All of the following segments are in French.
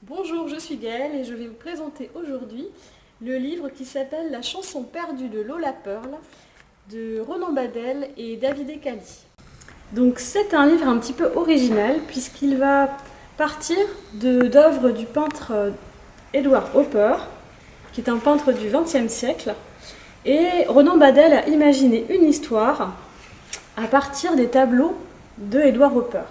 Bonjour, je suis Gaëlle et je vais vous présenter aujourd'hui le livre qui s'appelle La chanson perdue de Lola Pearl de Ronan Badel et Davide Cali. Donc c'est un livre un petit peu original puisqu'il va partir d'œuvres du peintre Edward Hopper, qui est un peintre du XXe siècle. Et Ronan Badel a imaginé une histoire à partir des tableaux de Edward Hopper.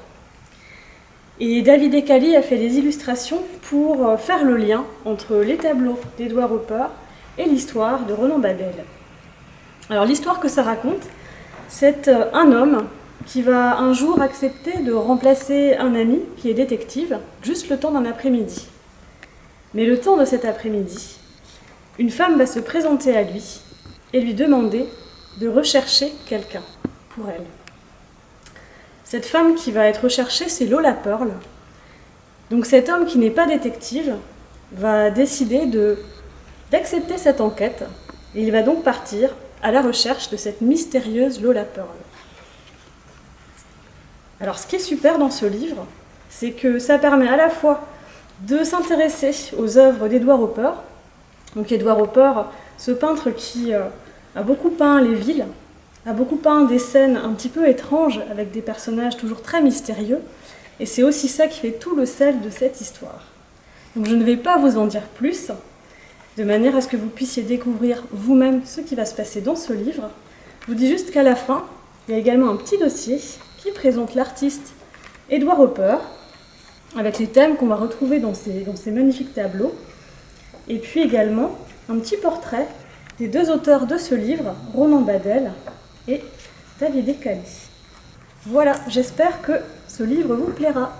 Et Davide Cali a fait des illustrations pour faire le lien entre les tableaux d'Edward Hopper et l'histoire de Ronan Badel. Alors l'histoire que ça raconte, c'est un homme qui va un jour accepter de remplacer un ami qui est détective, juste le temps d'un après-midi. Mais le temps de cet après-midi, une femme va se présenter à lui et lui demander de rechercher quelqu'un pour elle. Cette femme qui va être recherchée, c'est Lola Pearl. Donc cet homme qui n'est pas détective va décider d'accepter cette enquête et il va donc partir à la recherche de cette mystérieuse Lola Pearl. Alors ce qui est super dans ce livre, c'est que ça permet à la fois de s'intéresser aux œuvres d'Edward Hopper. Donc Edward Hopper, ce peintre qui a beaucoup peint les villes, a beaucoup peint des scènes un petit peu étranges avec des personnages toujours très mystérieux. Et c'est aussi ça qui fait tout le sel de cette histoire. Donc je ne vais pas vous en dire plus, de manière à ce que vous puissiez découvrir vous-même ce qui va se passer dans ce livre. Je vous dis juste qu'à la fin, il y a également un petit dossier qui présente l'artiste Edward Hopper, avec les thèmes qu'on va retrouver dans ces magnifiques tableaux. Et puis également un petit portrait des deux auteurs de ce livre, Ronan Badel et Davide Cali. Voilà, j'espère que ce livre vous plaira.